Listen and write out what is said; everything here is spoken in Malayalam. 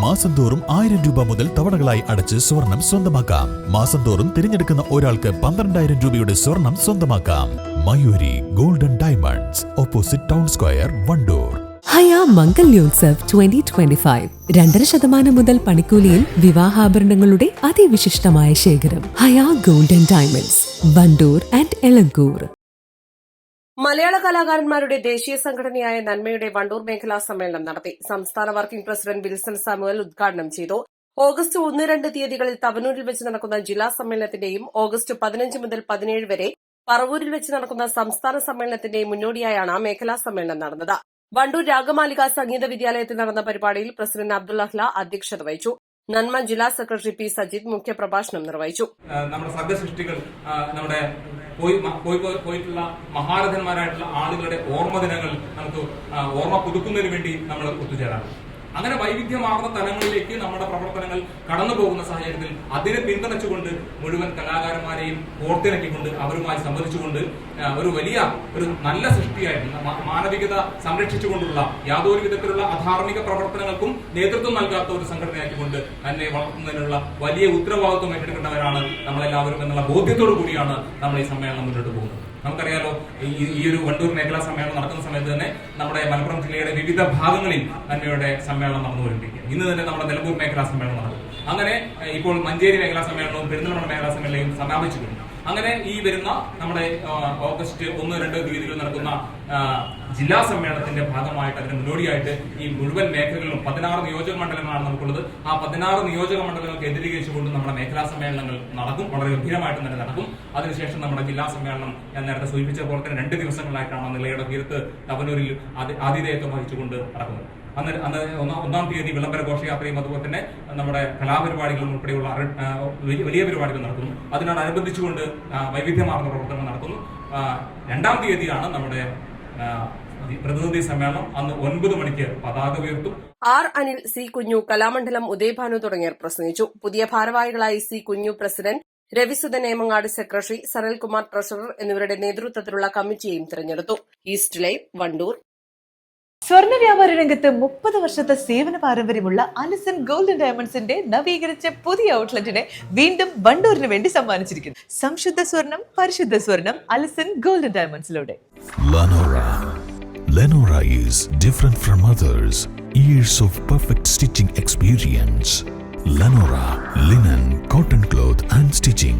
മാസം തോറും 1000 രൂപ മുതൽ തവണകളായി അടച്ച് സ്വർണം സ്വന്തമാക്കാം. മാസം തോറും തിരഞ്ഞെടുക്കുന്ന ഒരാൾക്ക് 12,000 രൂപയുടെ സ്വർണം സ്വന്തമാക്കാം. Mayoori golden diamonds, opposite town square, Wandoor. Haya Mangalyotsav 2025 2.5% മുതൽ പണിക്കൂലിയിൽ വിവാഹാഭരണങ്ങളുടെ അതിവിശിഷ്ടമായ ശേഖരം. Haya golden diamonds, Wandoor and Elankur. മലയാള കലാകാരന്മാരുടെ ദേശീയ സംഘടനയായ നന്മയുടെ വണ്ടൂർ മേഖലാ സമ്മേളനം നടത്തി. സംസ്ഥാന വർക്കിംഗ് പ്രസിഡന്റ് വിൽസൺ സാമുവൽ ഉദ്ഘാടനം ചെയ്തു. ഓഗസ്റ്റ് 1-2 തീയതികളിൽ തവനൂരിൽ വെച്ച് നടക്കുന്ന ജില്ലാ സമ്മേളനത്തിന്റെയും ഓഗസ്റ്റ് 15 മുതൽ 17 വരെ പറവൂരിൽ വെച്ച് നടക്കുന്ന സംസ്ഥാന സമ്മേളനത്തിന്റെയും മുന്നോടിയായാണ് മേഖലാ സമ്മേളനം നടന്നത്. വണ്ടൂർ രാഗമാലിക സംഗീത വിദ്യാലയത്തിൽ നടന്ന പരിപാടിയിൽ പ്രസിഡന്റ് അബ്ദുൽ അഹ്ല അധ്യക്ഷത വഹിച്ചു. നന്മ ജില്ലാ സെക്രട്ടറി പി സജിത് മുഖ്യപ്രഭാഷണം നിർവഹിച്ചു. നമ്മുടെ സർഗസൃഷ്ടികൾ, നമ്മുടെ പോയിട്ടുള്ള മഹാരഥന്മാരായിട്ടുള്ള ആളുകളുടെ ഓർമ്മ ദിനങ്ങൾ നമുക്ക് ഓർമ്മ പുതുക്കുന്നതിന് വേണ്ടി നമ്മൾ ഒത്തുചേരാം. അങ്ങനെ വൈവിധ്യമാർന്ന തലങ്ങളിലേക്ക് നമ്മുടെ പ്രവർത്തനങ്ങൾ കടന്നു പോകുന്ന സാഹചര്യത്തിൽ അതിനെ പിന്തുണച്ചുകൊണ്ട് മുഴുവൻ കലാകാരന്മാരെയും കോർത്തിണക്കിക്കൊണ്ട് അവരുമായി സംവദിച്ചുകൊണ്ട് ഒരു നല്ല സൃഷ്ടിയായിരുന്നു മാനവികത സംരക്ഷിച്ചുകൊണ്ടുള്ള യാതൊരു വിധത്തിലുള്ള അധാർമിക പ്രവർത്തനങ്ങൾക്കും നേതൃത്വം നൽകാത്ത ഒരു സംഘടനയാക്കിക്കൊണ്ട് തന്നെ വളർത്തുന്നതിനുള്ള വലിയ ഉത്തരവാദിത്വം ഏറ്റെടുക്കേണ്ടവരാണ് നമ്മളെല്ലാവരും എന്നുള്ള ബോധ്യത്തോടു കൂടിയാണ് നമ്മൾ ഈ സമ്മേളനം മുന്നോട്ട് പോകുന്നത്. നമുക്കറിയാലോ, ഈ ഒരു വണ്ടൂർ മേഖലാ സമ്മേളനം നടക്കുന്ന സമയത്ത് തന്നെ നമ്മുടെ മലപ്പുറം ജില്ലയുടെ വിവിധ ഭാഗങ്ങളിൽ നന്മയുടെ സമ്മേളനം നടന്നുകൊണ്ടിരിക്കുക. ഇന്ന് തന്നെ നമ്മുടെ നിലമ്പൂർ മേഖലാ സമ്മേളനം നടക്കും. അങ്ങനെ ഇപ്പോൾ മഞ്ചേരി മേഖലാ സമ്മേളനവും പെരിന്തൽമണ്ണ മേഖലാ സമ്മേളനവും സമാപിച്ചിട്ടുണ്ട്. അങ്ങനെ ഈ വരുന്ന നമ്മുടെ ഓഗസ്റ്റ് 1-2 തീയതികളിൽ നടക്കുന്ന ജില്ലാ സമ്മേളനത്തിന്റെ ഭാഗമായിട്ട് അതിന് മുന്നോടിയായിട്ട് ഈ മുഴുവൻ മേഖലകളിലും 16 നിയോജക മണ്ഡലങ്ങളാണ് നമുക്കുള്ളത്. ആ 16 നിയോജക മണ്ഡലങ്ങൾ കേന്ദ്രീകരിച്ചുകൊണ്ട് നമ്മുടെ മേഖലാ സമ്മേളനങ്ങൾ നടക്കും. വളരെ ഗംഭീരമായിട്ട് തന്നെ നടക്കും. അതിനുശേഷം നമ്മുടെ ജില്ലാ സമ്മേളനം ഞാൻ നേരത്തെ സൂചിപ്പിച്ച പോലെ തന്നെ 2 ദിവസങ്ങളായിട്ടാണ് നിലയുടെ തീരത്ത് തവനൂരിൽ ആതിഥേയത്വം വഹിച്ചുകൊണ്ട് നടക്കുന്നത്. അന്ന് 1-ാം തീയതി വിളംബര ഘോഷയാത്രയും അതുപോലെ തന്നെ നമ്മുടെ കലാപരിപാടികളും ഉൾപ്പെടെയുള്ള വലിയ പരിപാടികൾ നടക്കുന്നു. അതിനോടനുബന്ധിച്ചുകൊണ്ട് വൈവിധ്യമാർന്ന പ്രവർത്തനങ്ങൾ നടക്കുന്നു. 2-ാം തീയതിയാണ് നമ്മുടെ പ്രതിനിധി സമ്മേളനം. അന്ന് 9 മണിക്ക് പതാക ഉയർത്തും. ആർ അനിൽ, സി കുഞ്ഞു, കലാമണ്ഡലം ഉദയഭാനു തുടങ്ങിയവർ പ്രസംഗിച്ചു. പുതിയ ഭാരവാഹികളായി C Kunju president, Ravisudhan Emangad secretary, Sanalkumar treasurer എന്നിവരുടെ നേതൃത്വത്തിലുള്ള കമ്മിറ്റിയെയും തിരഞ്ഞെടുത്തു. East live, Wandoor. സ്വർണ്ണ വ്യാപാര രംഗത്ത് 30 വർഷത്തെ സേവന പാരമ്പര്യമുള്ള അലിസൺ ഗോൾഡൻ ഡയമണ്ട്സിന്റെ നവീകരിച്ച പുതിയ ഔട്ട്ലെറ്റിനെ വീണ്ടും വണ്ടൂരിന് വേണ്ടി സമ്മാനിച്ചിരിക്കുന്നു. സംശുദ്ധ സ്വർണം, പരിശുദ്ധ സ്വർണം, അലിസൺ ഗോൾഡൻ ഡയമണ്ട്സിലൂടെ. Lenora is different from others. Years of perfect stitching experience. Lenora linen, cotton cloth and stitching.